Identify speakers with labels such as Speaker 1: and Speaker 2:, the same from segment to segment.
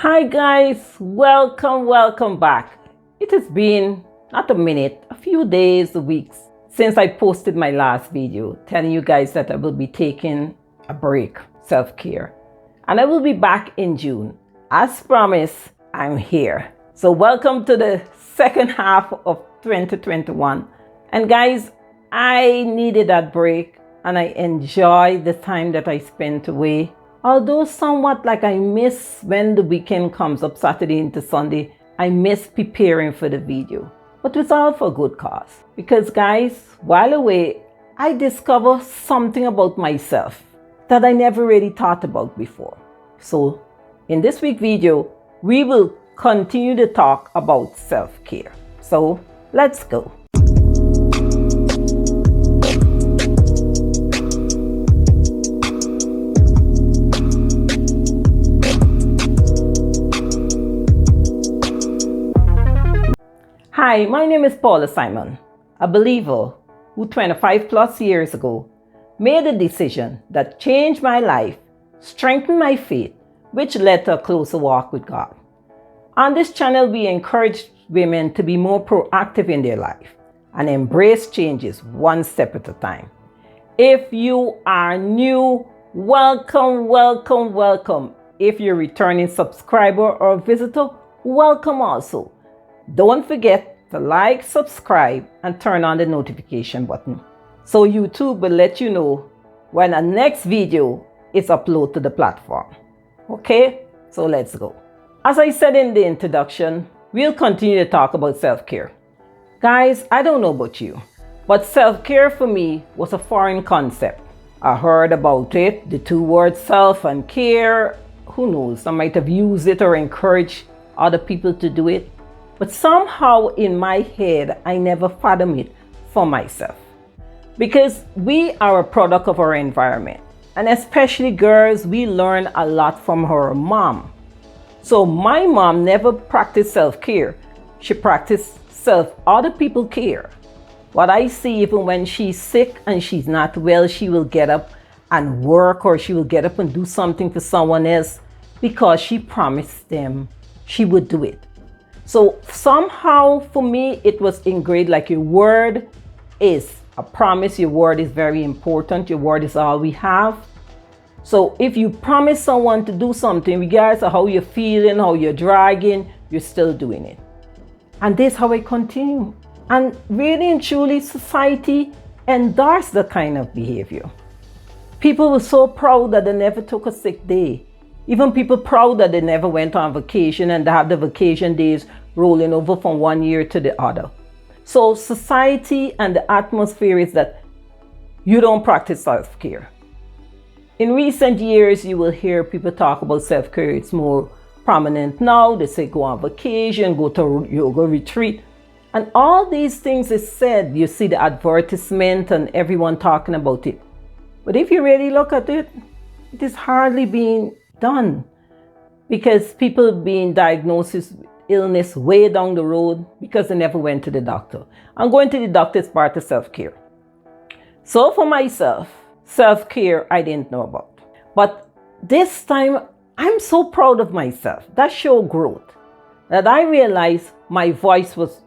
Speaker 1: Hi guys, welcome back. It has been not a minute, a few days, weeks since I posted my last video telling you guys that I will be taking a break, self-care, and I will be back in June. As promised, I'm here. So welcome to the second half of 2021. And guys, I needed that break and I enjoy the time that I spent away. Although somewhat like I miss when the weekend comes up, Saturday into Sunday, I miss preparing for the video. But it's all for good cause. Because guys, while away, I discovered something about myself that I never really thought about before. So in this week's video, we will continue to talk about self-care. So let's go. Hi, my name is Paula Simon, a believer who 25 plus years ago made a decision that changed my life, strengthened my faith, which led to a closer walk with God. On this channel, we encourage women to be more proactive in their life and embrace changes one step at a time. If you are new, welcome. If you're a returning subscriber or visitor, welcome also. Don't forget to like, subscribe, and turn on the notification button so YouTube will let you know when the next video is uploaded to the platform. Okay, so let's go. As I said in the introduction, we'll continue to talk about self-care. Guys, I don't know about you, but self-care for me was a foreign concept. I heard about it, the two words self and care. Who knows, I might have used it or encouraged other people to do it. But somehow in my head, I never fathomed it for myself. Because we are a product of our environment. And especially girls, we learn a lot from her mom. So my mom never practiced self-care. She practiced other people care. What I see, even when she's sick and she's not well, she will get up and work, or she will get up and do something for someone else because she promised them she would do it. So somehow for me, it was engraved like your word is a promise. Your word is very important. Your word is all we have. So if you promise someone to do something, regardless of how you're feeling, how you're dragging, you're still doing it. And this is how I continue. And really and truly, society endorsed that kind of behavior. People were so proud that they never took a sick day. Even people proud that they never went on vacation and they have the vacation days rolling over from one year to the other. So society and the atmosphere is that you don't practice self-care. In recent years, you will hear people talk about self-care. It's more prominent now. They say go on vacation, go to yoga retreat. And all these things is said. You see the advertisement and everyone talking about it. But if you really look at it, it is hardly being done, because people being diagnosed with illness way down the road because they never went to the doctor. And going to the doctor is part of self-care. So for myself, self-care I didn't know about. But this time I'm so proud of myself. That showed growth. That I realized my throat was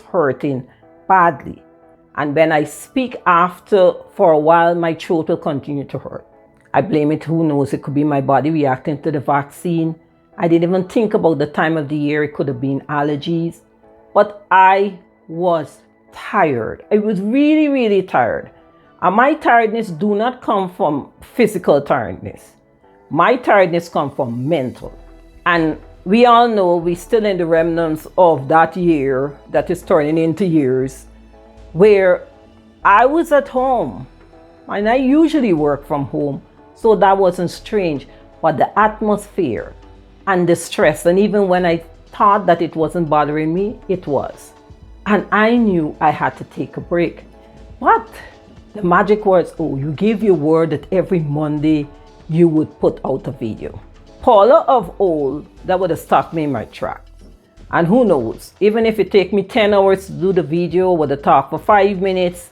Speaker 1: hurting badly. And when I speak after for a while, my throat will continue to hurt. I blame it, who knows, it could be my body reacting to the vaccine. I didn't even think about the time of the year. It could have been allergies. But I was tired. I was really tired. And my tiredness do not come from physical tiredness. My tiredness comes from mental. And we all know we're still in the remnants of that year that is turning into years where I was at home. And I usually work from home. So that wasn't strange, but the atmosphere and the stress, and even when I thought that it wasn't bothering me, it was. And I knew I had to take a break. But the magic words, you gave your word that every Monday you would put out a video. Paula of old, that would have stopped me in my tracks. And who knows, even if it take me 10 hours to do the video, would have talked for 5 minutes,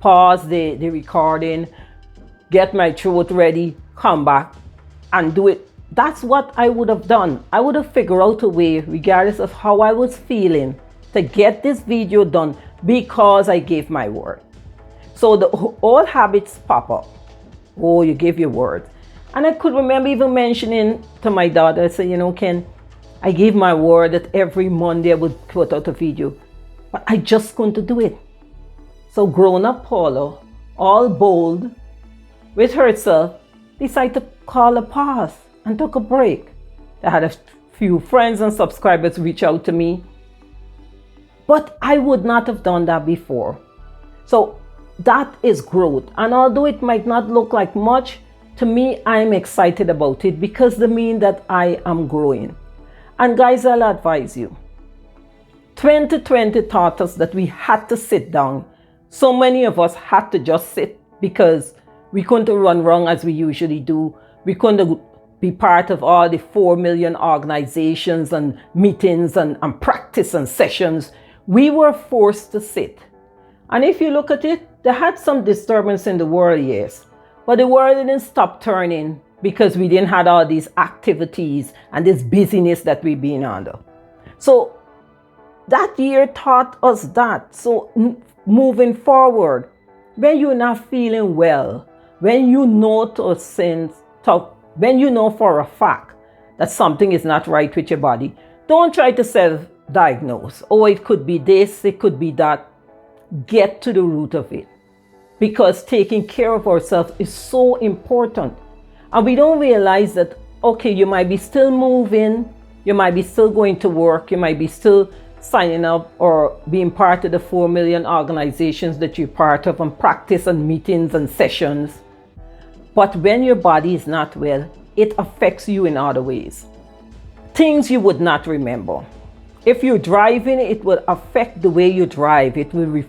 Speaker 1: pause the recording, get my throat ready, come back and do it that's what I would have done. I would have figured out a way, regardless of how I was feeling, to get this video done because I gave my word. So the old habits pop up. Oh, you gave your word. And I could remember even mentioning to my daughter, I said, you know, Ken, I gave my word that every Monday I would put out a video, but I just couldn't do it. So grown-up Paula, all bold with herself, decided to call a pause and took a break. I had a few friends and subscribers reach out to me, but I would not have done that before. So that is growth. And although it might not look like much, to me, I'm excited about it because it means that I am growing. And guys, I'll advise you. 2020 taught us that we had to sit down. So many of us had to just sit because we couldn't run wrong as we usually do. We couldn't be part of all the 4 million organizations and meetings and practice and sessions. We were forced to sit. And if you look at it, they had some disturbance in the world, yes. But the world didn't stop turning because we didn't have all these activities and this busyness that we've been under. So that year taught us that. So moving forward, when you're not feeling well, when you know for a fact that something is not right with your body, don't try to self-diagnose. Oh, it could be this, it could be that. Get to the root of it. Because taking care of ourselves is so important. And we don't realize that, okay, you might be still moving, you might be still going to work, you might be still signing up or being part of the 4 million organizations that you're part of and practice and meetings and sessions. But when your body is not well, it affects you in other ways. Things you would not remember. If you're driving, it will affect the way you drive. It will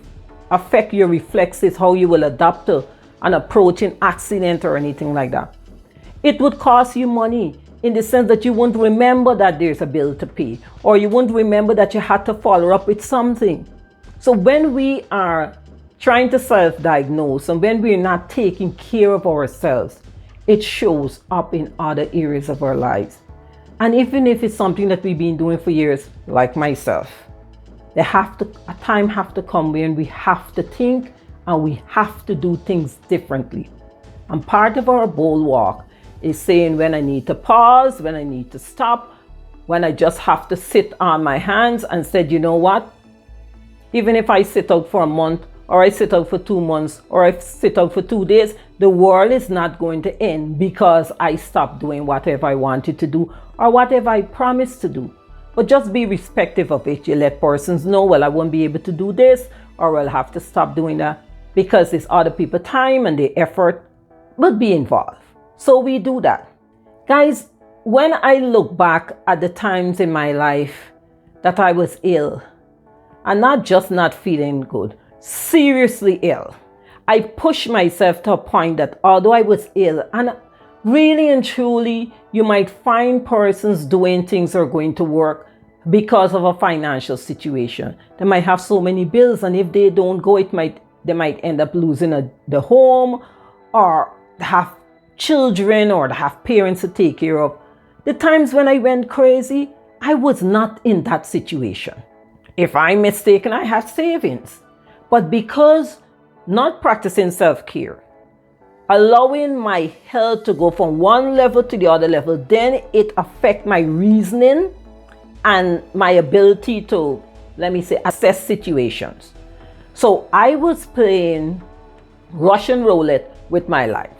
Speaker 1: affect your reflexes, how you will adapt to an approaching accident or anything like that. It would cost you money in the sense that you won't remember that there's a bill to pay, or you won't remember that you had to follow up with something. So when we are trying to self-diagnose and when we're not taking care of ourselves, it shows up in other areas of our lives. And even if it's something that we've been doing for years, like myself, a time have to come when we have to think and we have to do things differently. And part of our bold walk is saying when I need to pause, when I need to stop, when I just have to sit on my hands and said, you know what? Even if I sit out for a month, or I sit out for 2 months, or I sit out for 2 days, the world is not going to end because I stopped doing whatever I wanted to do or whatever I promised to do. But just be respectful of it. You let persons know, well, I won't be able to do this, or I'll have to stop doing that because it's other people's time and their effort will be involved. So we do that. Guys, when I look back at the times in my life that I was ill, and not just not feeling good, seriously ill, I pushed myself to a point that although I was ill, and really and truly, you might find persons doing things or going to work because of a financial situation. They might have so many bills, and if they don't go, they might end up losing the home, or have children, or have parents to take care of. The times when I went crazy, I was not in that situation. If I'm mistaken, I had savings. But because not practicing self-care, allowing my health to go from one level to the other level, then it affects my reasoning and my ability to, let me say, assess situations. So I was playing Russian roulette with my life.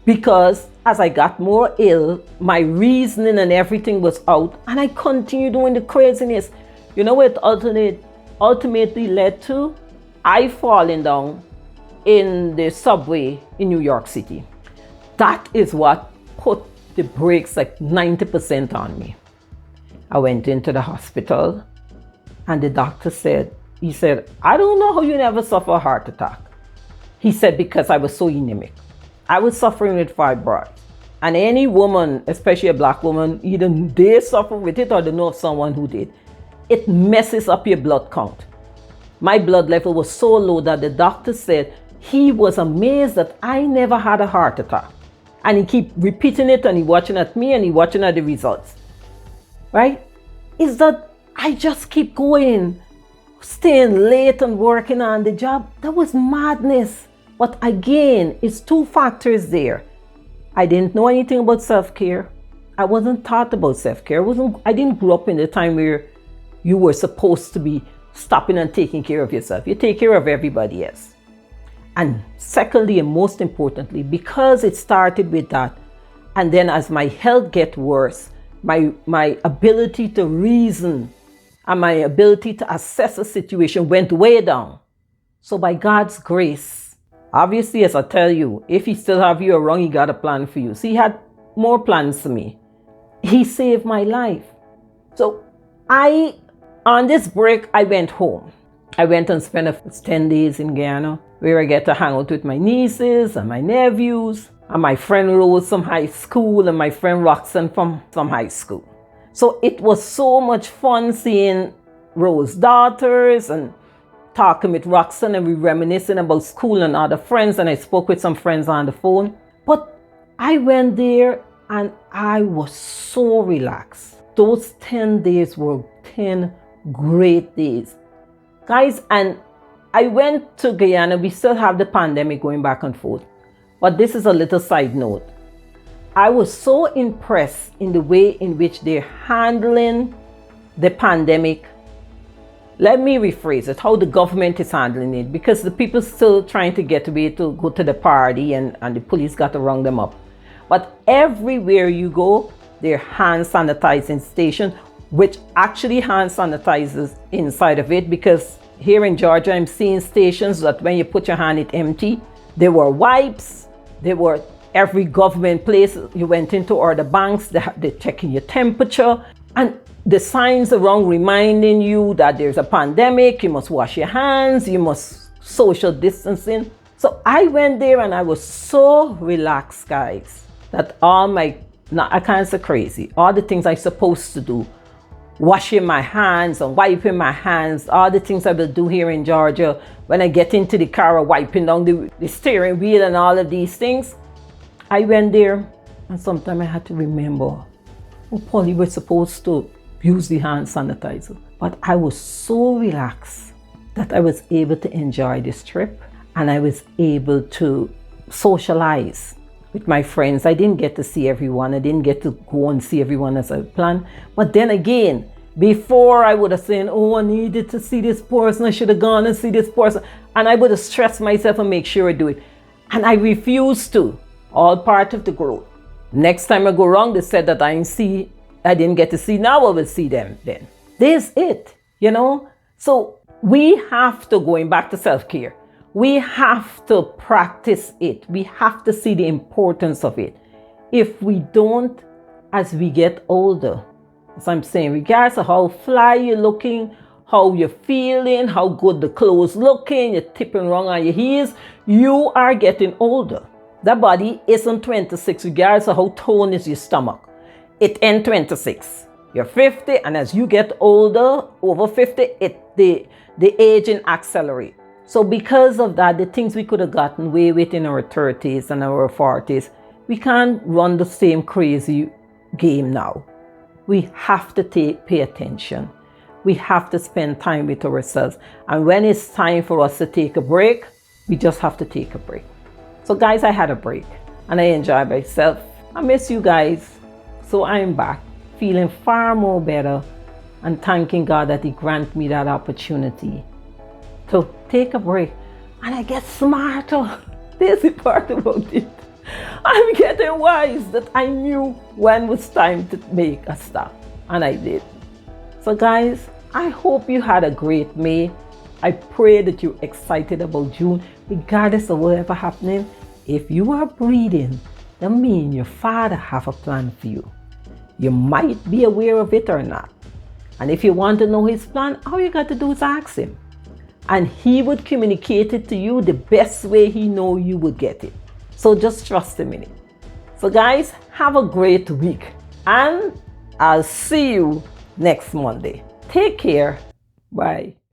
Speaker 1: Because as I got more ill, my reasoning and everything was out, and I continued doing the craziness. You know what it ultimately led to? I falling down in the subway in New York City. That is what put the brakes like 90% on me. I went into the hospital, and the doctor said, I don't know how you never suffer a heart attack. He said, because I was so anemic. I was suffering with fibroids. And any woman, especially a black woman, either they suffer with it or they know of someone who did. It messes up your blood count. My blood level was so low that the doctor said he was amazed that I never had a heart attack. And he keep repeating it, and he watching at me, and he watching at the results. Right? Is that I just keep going, staying late and working on the job. That was madness. But again, it's two factors there. I didn't know anything about self-care. I wasn't taught about self-care. I didn't grow up in the time where you were supposed to be stopping and taking care of yourself. You take care of everybody else. And secondly, and most importantly, because it started with that, and then as my health get worse, my ability to reason and my ability to assess a situation went way down. So by God's grace, obviously, as I tell you, if he still have you around, he got a plan for you. So he had more plans for me. He saved my life. So on this break, I went home. I went and spent 10 days in Guyana, where I get to hang out with my nieces and my nephews, and my friend Rose from high school, and my friend Roxanne from high school. So it was so much fun seeing Rose's daughters and talking with Roxanne, and we reminiscing about school and other friends, and I spoke with some friends on the phone. But I went there and I was so relaxed. Those 10 days were 10 great days. Guys, and I went to Guyana. We still have the pandemic going back and forth. But this is a little side note. I was so impressed in the way in which they're handling the pandemic. Let me rephrase it, how the government is handling it, because the people still trying to get away to go to the party, and the police got to round them up. But everywhere you go, there are hand sanitizing stations, which actually hand sanitizers inside of it, because here in Georgia, I'm seeing stations that when you put your hand, it empty. There were wipes, there were every government place you went into, or the banks, they're checking your temperature, and the signs around reminding you that there's a pandemic, you must wash your hands, you must social distancing. So I went there and I was so relaxed, guys, that I can't say crazy, all the things I'm supposed to do, washing my hands and wiping my hands, all the things I will do here in Georgia when I get into the car, or wiping down the steering wheel and all of these things. I went there, and sometimes I had to remember, Polly, we're supposed to use the hand sanitizer. But I was so relaxed that I was able to enjoy this trip, and I was able to socialize with my friends. I didn't get to see everyone. I didn't get to go and see everyone as I planned. But then again, before I would have said, oh, I needed to see this person, I should have gone and see this person. And I would have stressed myself and make sure I do it. And I refused to. All part of the growth. Next time I go wrong, they said that I didn't get to see. Now I will see them then. There's it, So we have to, going back to self-care, we have to practice it. We have to see the importance of it. If we don't, as we get older, as I'm saying, regardless of how fly you're looking, how you're feeling, how good the clothes looking, you're tipping wrong on your heels, you are getting older. The body isn't 26, regardless of how toned is your stomach. It ends 26. You're 50, and as you get older, over 50, the aging accelerates. So because of that, the things we could have gotten away with in our 30s and our 40s, we can't run the same crazy game now. We have to pay attention. We have to spend time with ourselves. And when it's time for us to take a break, we just have to take a break. So guys, I had a break and I enjoyed myself. I miss you guys. So I'm back feeling far more better and thanking God that he granted me that opportunity to take a break. And I get smarter. There's the part about it. I'm getting wise that I knew when it was time to make a stop. And I did. So guys, I hope you had a great May. I pray that you're excited about June, regardless of whatever happening. If you are breathing, that means your Father have a plan for you. You might be aware of it or not. And if you want to know his plan, all you got to do is ask him. And he would communicate it to you the best way he know you would get it. So just trust him in it. So guys, have a great week. And I'll see you next Monday. Take care. Bye.